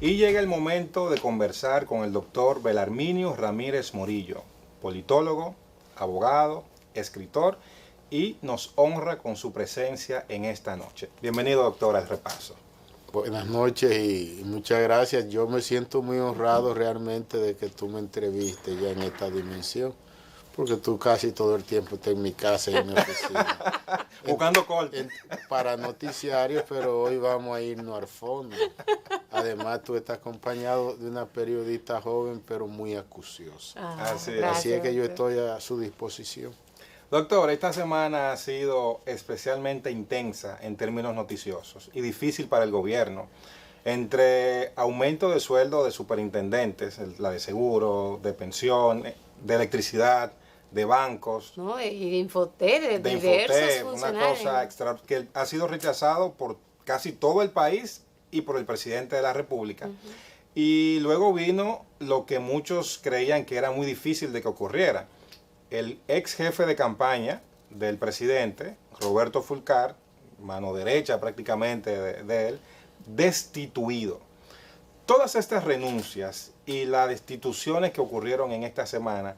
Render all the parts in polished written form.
Y llega el momento de conversar con el doctor Belarminio Ramírez Morillo, politólogo, abogado, escritor, y nos honra con su presencia en esta noche. Bienvenido, doctor, al repaso. Buenas noches y muchas gracias. Yo me siento muy honrado realmente de que tú me entrevistes ya en esta dimensión, porque tú casi todo el tiempo estás en mi casa y en mi oficina. Buscando corte. Para noticiarios, pero hoy vamos a irnos al fondo. Además, tú estás acompañado de una periodista joven, pero muy acuciosa. Así es que yo estoy a su disposición. Doctor, esta semana ha sido especialmente intensa en términos noticiosos y difícil para el gobierno. Entre aumento de sueldo de superintendentes, la de seguro, de pensión, de electricidad, de bancos. No, y de Infoté, de diversos funcionarios. Una cosa que ha sido rechazado por casi todo el país y por el presidente de la República. Y luego vino lo que muchos creían que era muy difícil de que ocurriera. El ex jefe de campaña del presidente, Roberto Fulcar, mano derecha prácticamente de él, destituido. Todas estas renuncias y las destituciones que ocurrieron en esta semana,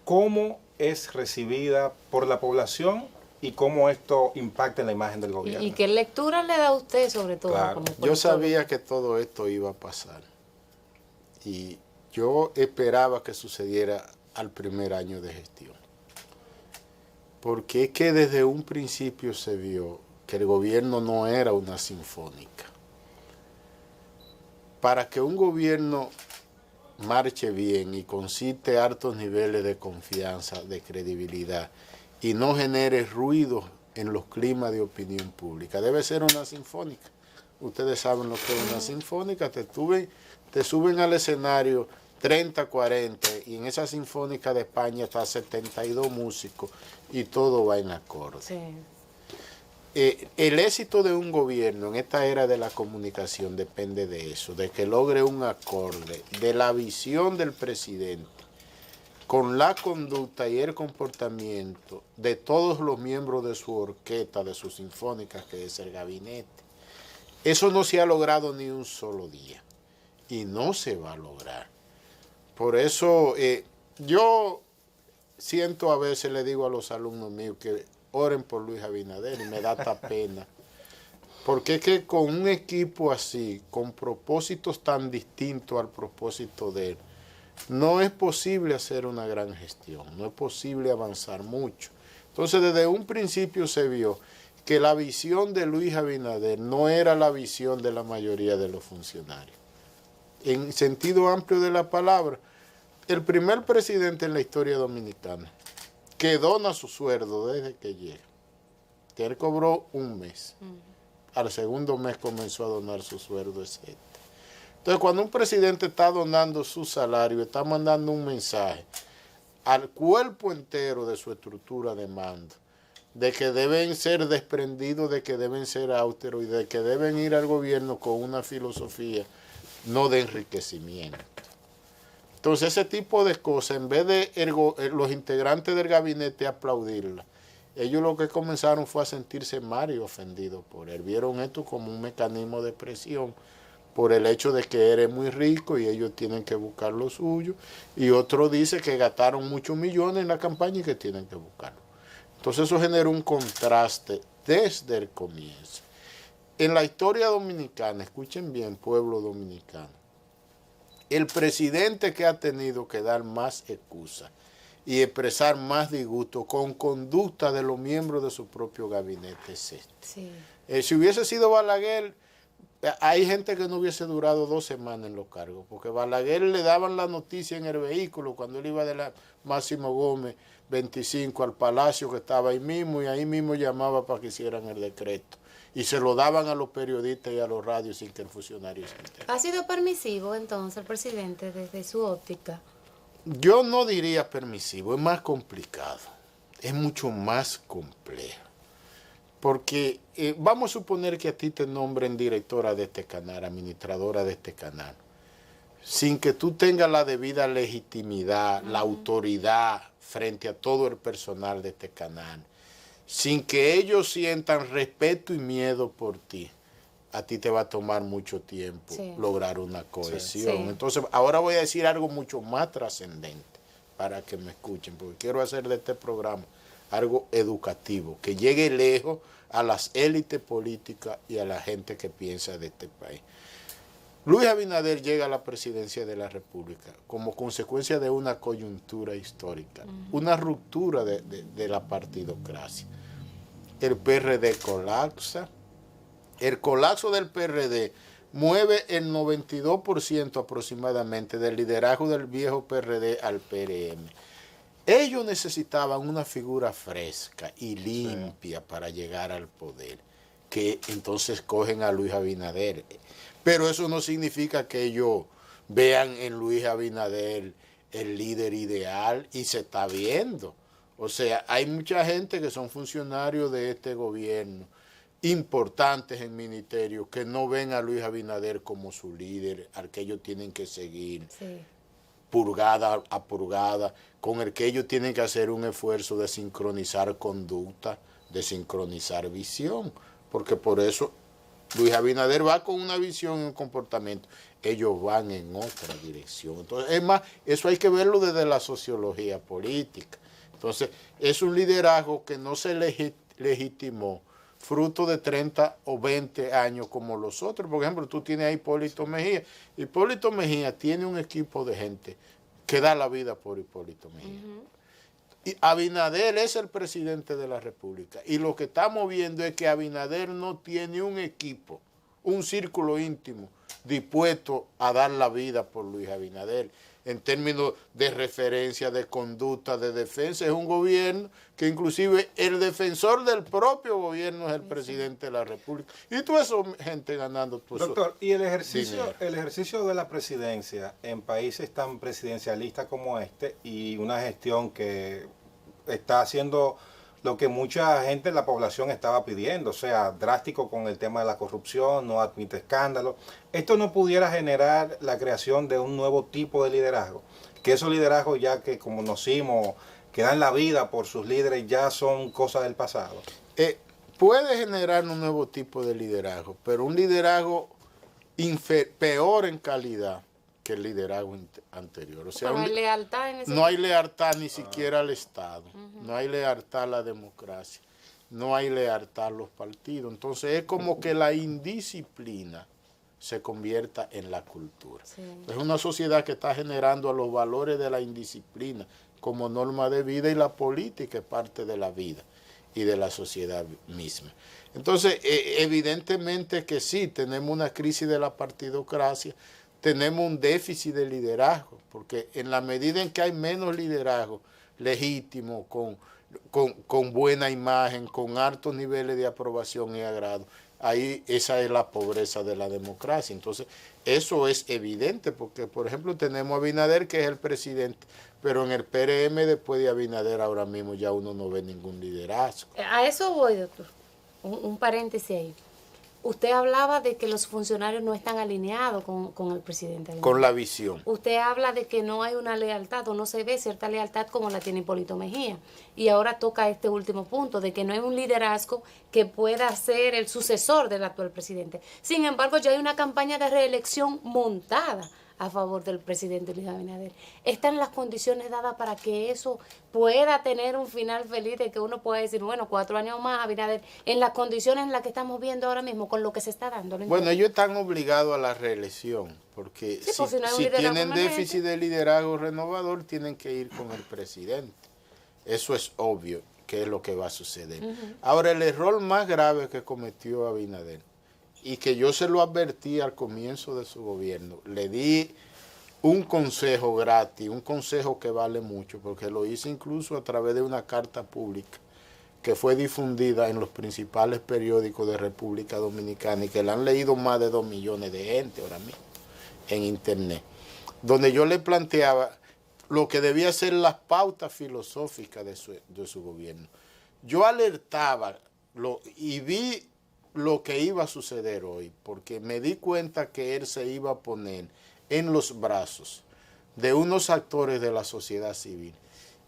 ¿cómo es recibida por la población y cómo esto impacta en la imagen del gobierno? ¿Y qué lectura le da a usted sobre todo? Claro. Yo sabía que todo esto iba a pasar y yo esperaba que sucediera al primer año de gestión. Porque es que desde un principio se vio que el gobierno no era una sinfónica. Para que un gobierno marche bien y concite altos niveles de confianza, de credibilidad y no genere ruido en los climas de opinión pública, debe ser una sinfónica. Ustedes saben lo que es una sinfónica, te suben al escenario 30, 40, y en esa sinfónica de España está 72 músicos y todo va en acorde. Sí. El éxito de un gobierno en esta era de la comunicación depende de eso, de que logre un acorde, de la visión del presidente, con la conducta y el comportamiento de todos los miembros de su orquesta, de su sinfónica, que es el gabinete. Eso no se ha logrado ni un solo día y no se va a lograr. Por eso yo siento, a veces le digo a los alumnos míos que oren por Luis Abinader y me da esta pena. Porque es que con un equipo así, con propósitos tan distintos al propósito de él, no es posible hacer una gran gestión, no es posible avanzar mucho. Entonces desde un principio se vio que la visión de Luis Abinader no era la visión de la mayoría de los funcionarios. En sentido amplio de la palabra, el primer presidente en la historia dominicana que dona su sueldo desde que llega, que él cobró un mes, al segundo mes comenzó a donar su sueldo, etc. Entonces, cuando un presidente está donando su salario, está mandando un mensaje al cuerpo entero de su estructura de mando, de que deben ser desprendidos, de que deben ser austeros y de que deben ir al gobierno con una filosofía no de enriquecimiento. Entonces ese tipo de cosas, en vez de los integrantes del gabinete aplaudirla, ellos lo que comenzaron fue a sentirse mal y ofendidos por él. Vieron esto como un mecanismo de presión por el hecho de que eres muy rico y ellos tienen que buscar lo suyo. Y otro dice que gastaron muchos millones en la campaña y que tienen que buscarlo. Entonces eso generó un contraste desde el comienzo. En la historia dominicana, escuchen bien, pueblo dominicano, el presidente que ha tenido que dar más excusas y expresar más disgusto con conducta de los miembros de su propio gabinete es este. Sí. Si hubiese sido Balaguer, hay gente que no hubiese durado 2 semanas en los cargos, porque Balaguer le daban la noticia en el vehículo cuando él iba de la Máximo Gómez 25 al Palacio, que estaba ahí mismo, y ahí mismo llamaba para que hicieran el decreto. Y se lo daban a los periodistas y a los radios sin que el funcionario se entere. ¿Ha sido permisivo entonces el presidente desde su óptica? Yo no diría permisivo, es más complicado, es mucho más complejo. Porque vamos a suponer que a ti te nombren directora de este canal, administradora de este canal, sin que tú tengas la debida legitimidad, la autoridad frente a todo el personal de este canal, sin que ellos sientan respeto y miedo por ti. a ti te va a tomar mucho tiempo Sí. lograr una cohesión. Sí. Entonces, ahora voy a decir algo mucho más trascendente para que me escuchen, porque quiero hacer de este programa algo educativo, que llegue lejos a las élites políticas y a la gente que piensa de este país. Luis Abinader llega a la presidencia de la República como consecuencia de una coyuntura histórica, una ruptura de la partidocracia. El PRD colapsa. El colapso del PRD mueve el 92% aproximadamente del liderazgo del viejo PRD al PRM. Ellos necesitaban una figura fresca y limpia para llegar al poder, que entonces cogen a Luis Abinader. Pero eso no significa que ellos vean en Luis Abinader el líder ideal, y se está viendo. O sea, hay mucha gente que son funcionarios de este gobierno, importantes en ministerios, que no ven a Luis Abinader como su líder, al que ellos tienen que seguir, Sí. purgada a purgada, con el que ellos tienen que hacer un esfuerzo de sincronizar conducta, de sincronizar visión, porque por eso Luis Abinader va con una visión y un comportamiento, ellos van en otra dirección. Entonces, es más, eso hay que verlo desde la sociología política. Entonces, es un liderazgo que no se legitimó fruto de 30 o 20 años como los otros. Por ejemplo, tú tienes a Hipólito Mejía. Hipólito Mejía tiene un equipo de gente que da la vida por Hipólito Mejía. Y Abinader es el presidente de la República. Y lo que estamos viendo es que Abinader no tiene un equipo, un círculo íntimo dispuesto a dar la vida por Luis Abinader. En términos de referencia, de conducta, de defensa, es un gobierno que inclusive el defensor del propio gobierno es el presidente de la República. Y toda esa gente ganando tu Doctor, y dinero. el ejercicio de la presidencia en países tan presidencialistas como este, y una gestión que está haciendo lo que mucha gente de la población estaba pidiendo, o sea, drástico con el tema de la corrupción, no admite escándalos, esto no pudiera generar la creación de un nuevo tipo de liderazgo, que esos liderazgos ya que conocimos, que dan la vida por sus líderes, ya son cosas del pasado. Puede generar un nuevo tipo de liderazgo, pero un liderazgo peor en calidad que el liderazgo anterior. O sea, Pero no hay lealtad en ese no hay lealtad ni siquiera al Estado, no hay lealtad a la democracia, no hay lealtad a los partidos. Entonces es como que la indisciplina se convierta en la cultura. Sí. Es una sociedad que está generando a los valores de la indisciplina como norma de vida, y la política es parte de la vida y de la sociedad misma. Entonces, evidentemente que sí, tenemos una crisis de la partidocracia, tenemos un déficit de liderazgo, porque en la medida en que hay menos liderazgo legítimo, con buena imagen, con altos niveles de aprobación y agrado, ahí esa es la pobreza de la democracia. Entonces, eso es evidente, porque, por ejemplo, tenemos a Abinader, que es el presidente, pero en el PRM, después de Abinader, ahora mismo ya uno no ve ningún liderazgo. A eso voy, doctor. Un paréntesis ahí. Usted hablaba de que los funcionarios no están alineados con el presidente. Con la visión. Usted habla de que no hay una lealtad o no se ve cierta lealtad como la tiene Hipólito Mejía. Y ahora toca este último punto, de que no hay un liderazgo que pueda ser el sucesor del actual presidente. Sin embargo, ya hay una campaña de reelección montada a favor del presidente Luis Abinader. ¿Están las condiciones dadas para que eso pueda tener un final feliz, de que uno pueda decir, bueno, 4 años más, Abinader, en las condiciones en las que estamos viendo ahora mismo, con lo que se está dando? Bueno, ellos están obligados a la reelección, porque Sí, pues, si no hay un si liderazgo tienen emergente. déficit de liderazgo renovador, tienen que ir con el presidente. Eso es obvio que es lo que va a suceder. Ahora, el error más grave que cometió Abinader, y que yo se lo advertí al comienzo de su gobierno, le di un consejo gratis, un consejo que vale mucho, porque lo hice incluso a través de una carta pública que fue difundida en los principales periódicos de República Dominicana y que la han leído más de 2 millones de gente ahora mismo en internet, donde yo le planteaba lo que debía ser las pautas filosóficas de su gobierno. Yo alertaba y vi lo que iba a suceder hoy, porque me di cuenta que él se iba a poner en los brazos de unos actores de la sociedad civil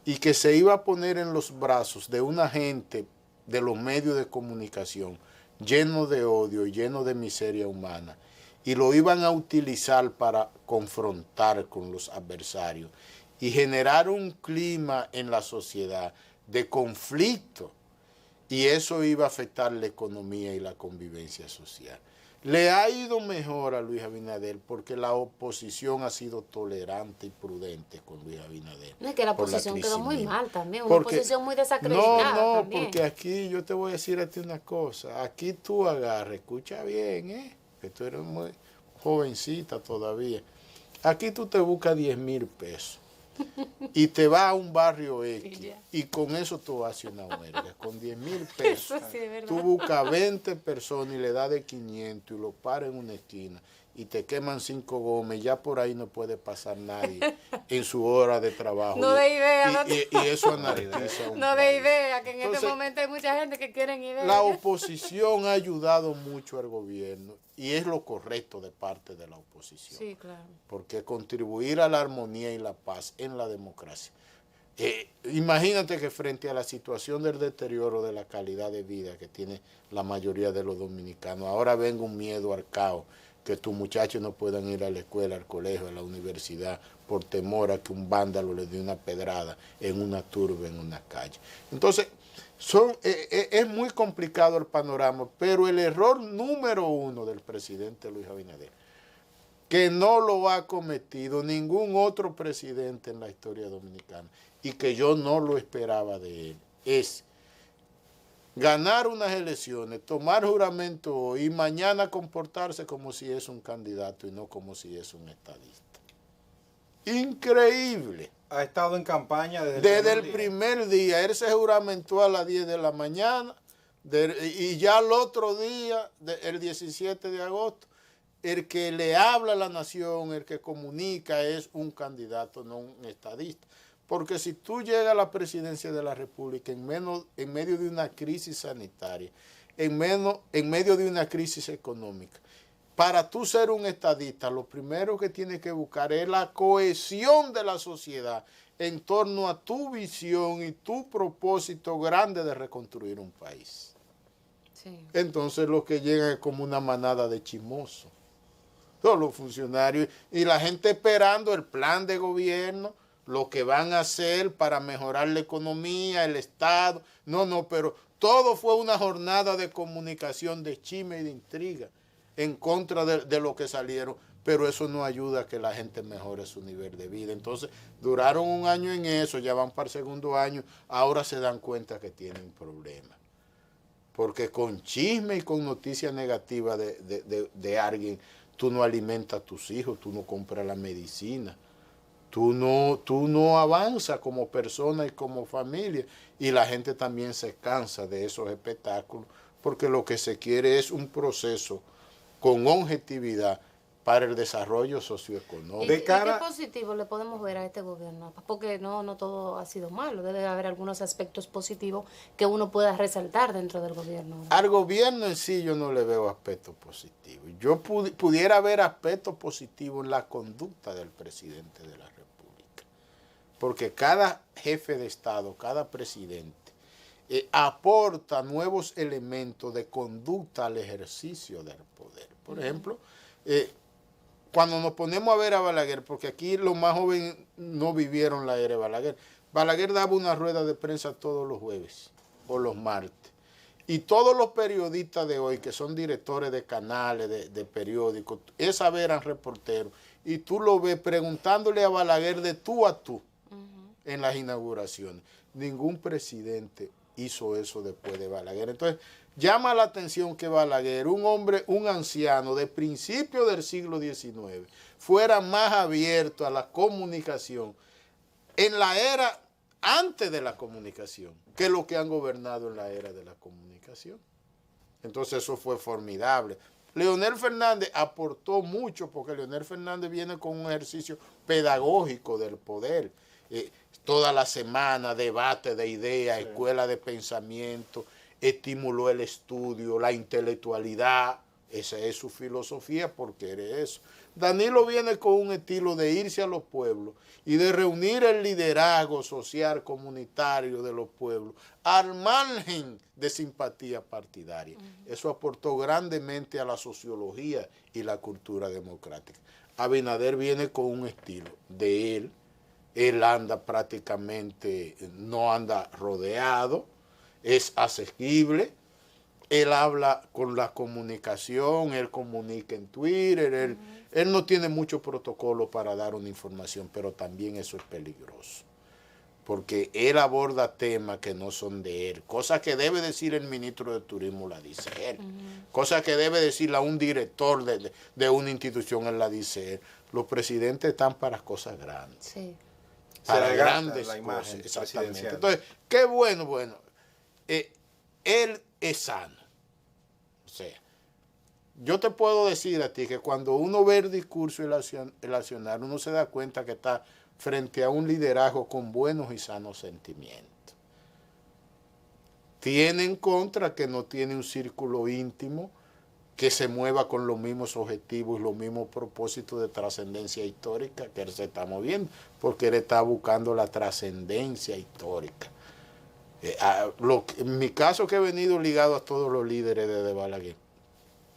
y que se iba a poner en los brazos de una gente de los medios de comunicación lleno de odio, lleno de miseria humana, y lo iban a utilizar para confrontar con los adversarios y generar un clima en la sociedad de conflicto, y eso iba a afectar la economía y la convivencia social. Le ha ido mejor a Luis Abinader porque la oposición ha sido tolerante y prudente con Luis Abinader. No, es que la oposición quedó muy mal también, una oposición muy desacreditada. No, también. porque aquí yo te voy a decir a ti una cosa, aquí tú agarras, escucha bien, que tú eres muy jovencita todavía, aquí tú te buscas 10,000 pesos y te vas a un barrio X y con eso tú haces una huelga, con 10,000 pesos. Eso sí es verdad. Tú buscas 20 personas y le das de 500 y lo paras en una esquina y te queman 5 gomas, ya por ahí no puede pasar nadie en su hora de trabajo. No de idea, y eso anarquiza un no país. de idea, que en Entonces, este momento hay mucha gente que quieren idea. la oposición ha ayudado mucho al gobierno y es lo correcto de parte de la oposición. Sí, claro. Porque contribuir a la armonía y la paz en la democracia. Imagínate que frente a la situación del deterioro de la calidad de vida que tiene la mayoría de los dominicanos, ahora venga un miedo al caos, que tus muchachos no puedan ir a la escuela, al colegio, a la universidad, por temor a que un vándalo les dé una pedrada en una turba, en una calle. Entonces, es muy complicado el panorama, pero el error número uno del presidente Luis Abinader, que no lo ha cometido ningún otro presidente en la historia dominicana y que yo no lo esperaba de él, es ganar unas elecciones, tomar juramento y mañana comportarse como si es un candidato y no como si es un estadista. Increíble. Ha estado en campaña desde el primer día. Él se juramentó a las 10 de la mañana y ya el otro día, el 17 de agosto, el que le habla a la nación, el que comunica es un candidato, no un estadista. Porque si tú llegas a la presidencia de la República en medio de una crisis sanitaria, en medio de una crisis económica, para tú ser un estadista, lo primero que tienes que buscar es la cohesión de la sociedad en torno a tu visión y tu propósito grande de reconstruir un país. Sí. Entonces lo que llega es como una manada de chismosos. Todos los funcionarios y la gente esperando el plan de gobierno, lo que van a hacer para mejorar la economía, el Estado. No, pero todo fue una jornada de comunicación, de chisme y de intriga en contra de lo que salieron, pero eso no ayuda a que la gente mejore su nivel de vida. Entonces, duraron un año en eso, ya van para el segundo año, ahora se dan cuenta que tienen problemas. Porque con chisme y con noticias negativas de alguien, tú no alimentas a tus hijos, tú no compras la medicina. Tú no avanzas como persona y como familia, y la gente también se cansa de esos espectáculos porque lo que se quiere es un proceso con objetividad para el desarrollo socioeconómico. ¿Y qué positivo le podemos ver a este gobierno? Porque no todo ha sido malo, debe haber algunos aspectos positivos que uno pueda resaltar dentro del gobierno. Al gobierno en sí yo no le veo aspectos positivos. Yo pudiera ver aspectos positivos en la conducta del presidente de la República. Porque cada jefe de Estado, cada presidente, aporta nuevos elementos de conducta al ejercicio del poder. Por ejemplo, cuando nos ponemos a ver a Balaguer, porque aquí los más jóvenes no vivieron la era de Balaguer, Balaguer daba una rueda de prensa todos los jueves o los martes. Y todos los periodistas de hoy, que son directores de canales, de periódicos, esa vez eran reporteros, y tú lo ves preguntándole a Balaguer de tú a tú en las inauguraciones. Ningún presidente hizo eso después de Balaguer. Entonces, llama la atención que Balaguer, un anciano de principios del siglo XIX, fuera más abierto a la comunicación en la era antes de la comunicación que lo que han gobernado en la era de la comunicación. Entonces eso fue formidable. Leonel Fernández aportó mucho porque Leonel Fernández viene con un ejercicio pedagógico del poder. Toda la semana, debate de ideas, escuela de pensamiento, estimuló el estudio, la intelectualidad, Esa es su filosofía porque eres eso. Danilo viene con un estilo de irse a los pueblos y de reunir el liderazgo social comunitario de los pueblos al margen de simpatía partidaria. Eso aportó grandemente a la sociología y la cultura democrática. Abinader viene con un estilo de él. Él anda prácticamente, no anda rodeado, es asequible. Él habla con la comunicación, él comunica en Twitter, él no tiene mucho protocolo para dar una información, pero también eso es peligroso, porque él aborda temas que no son de él, cosas que debe decir el ministro de Turismo la dice él, cosas que debe decirle a un director de una institución él la dice él. Los presidentes están para cosas grandes, Sí. para Se grandes la imagen cosas, exactamente. presidencial. Entonces, qué bueno, él es sano. O sea, yo te puedo decir a ti que cuando uno ve el discurso y el accionar, uno se da cuenta que está frente a un liderazgo con buenos y sanos sentimientos. Tiene en contra que no tiene un círculo íntimo que se mueva con los mismos objetivos y los mismos propósitos de trascendencia histórica que él se está moviendo, porque él está buscando la trascendencia histórica. En mi caso, que he venido ligado a todos los líderes de Balaguer,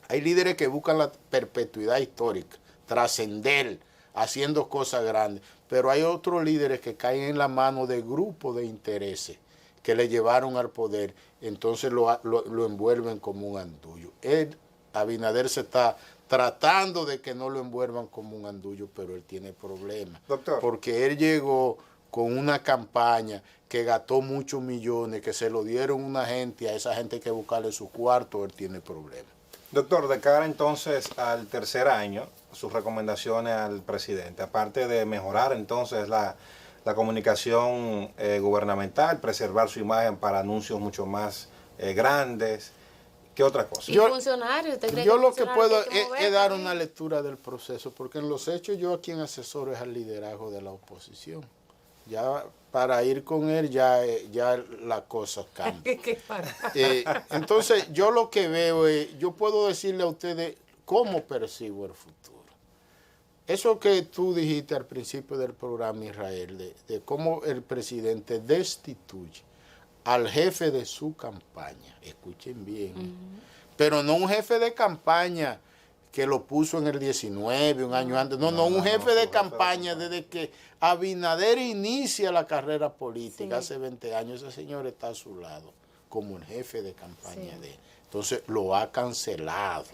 hay líderes que buscan la perpetuidad histórica, trascender, haciendo cosas grandes, pero hay otros líderes que caen en la mano de grupos de intereses que le llevaron al poder, entonces lo envuelven como un andullo. Abinader se está tratando de que no lo envuelvan como un andullo, pero él tiene problemas. Doctor. Porque él llegó con una campaña que gastó muchos millones, que se lo dieron una gente, a esa gente hay que buscarle su cuarto, él tiene problemas. Doctor, de cara entonces al tercer año, sus recomendaciones al presidente, aparte de mejorar entonces la comunicación gubernamental, preservar su imagen para anuncios mucho más grandes, ¿qué otra cosa? ¿Y funcionarios? ¿Usted cree Yo que lo que funcionarios puedo hay que mover es dar también? una lectura del proceso, porque en los hechos yo a quien asesoro es al liderazgo de la oposición. Ya para ir con él ya las cosas cambian. ¿Qué pasa? Entonces yo lo que veo es, yo puedo decirle a ustedes cómo percibo el futuro. Eso que tú dijiste al principio del programa, Israel, de cómo el presidente destituye al jefe de su campaña, escuchen bien, pero no un jefe de campaña que lo puso en el 19, un año antes. No, un jefe de campaña desde que Abinader inicia la carrera política, hace 20 años, ese señor está a su lado como el jefe de campaña de él. Entonces lo ha cancelado,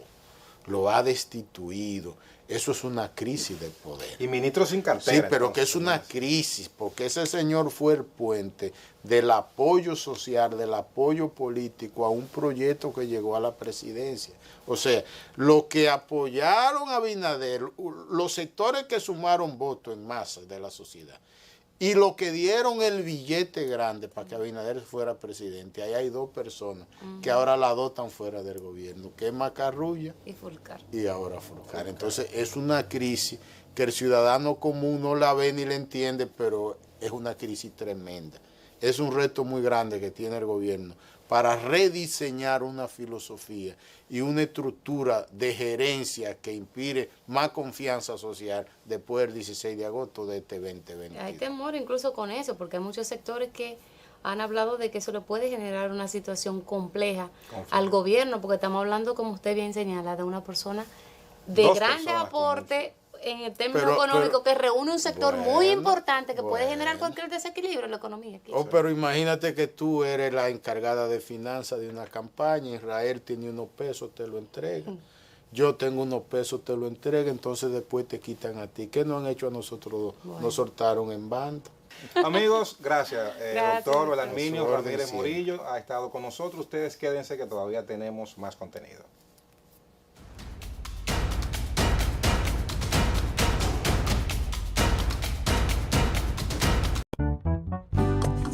lo ha destituido. Eso es una crisis del poder. Y ministro sin cartera. Sí, pero entonces, que es una crisis, porque ese señor fue el puente del apoyo social, del apoyo político a un proyecto que llegó a la presidencia. O sea, los que apoyaron a Abinader, los sectores que sumaron votos en masa de la sociedad, y los que dieron el billete grande para que Abinader fuera presidente, ahí hay dos personas que ahora la dotan fuera del gobierno, que es Macarrulla Y Fulcar. y ahora Fulcar. Entonces es una crisis que el ciudadano común no la ve ni la entiende, pero es una crisis tremenda. Es un reto muy grande que tiene el gobierno para rediseñar una filosofía y una estructura de gerencia que inspire más confianza social después del 16 de agosto de este 2022. Hay temor incluso con eso, porque hay muchos sectores que han hablado de que eso le puede generar una situación compleja al gobierno, porque estamos hablando, como usted bien señala, de una persona de Dos grande personas aporte en el término Pero- económico, que reúne un sector muy bueno, importante que puede generar bueno. cualquier desequilibrio en la economía. aquí. Oh, pero imagínate que tú eres la encargada de finanzas de una campaña, Israel tiene unos pesos, te lo entrega. Yo tengo unos pesos, te lo entrega, entonces después te quitan a ti. ¿Qué nos han hecho a nosotros dos? Bueno. Nos soltaron en banda. Amigos, gracias. Gracias, Doctor doctor. Belarminio A su orden, Ramírez sí. Murillo ha estado con nosotros. Ustedes quédense que todavía tenemos más contenido.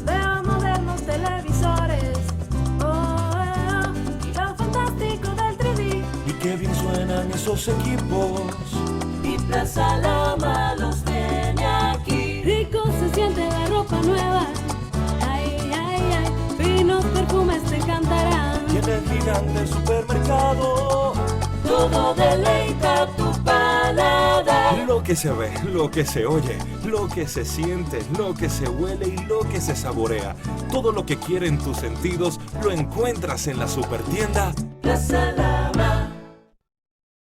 Veo modernos televisores, y lo fantástico del 3D. Y qué bien suenan esos equipos. Y Plaza Lama los tiene aquí. Rico se siente la ropa nueva. Ay, ay, ay, finos perfumes te encantarán. Y en el gigante supermercado. Tú todo deleita tu paladar. Lo que se ve, lo que se oye, lo que se siente, lo que se huele y lo que se saborea. Todo lo que quieren tus sentidos lo encuentras en la supertienda Plaza Lama.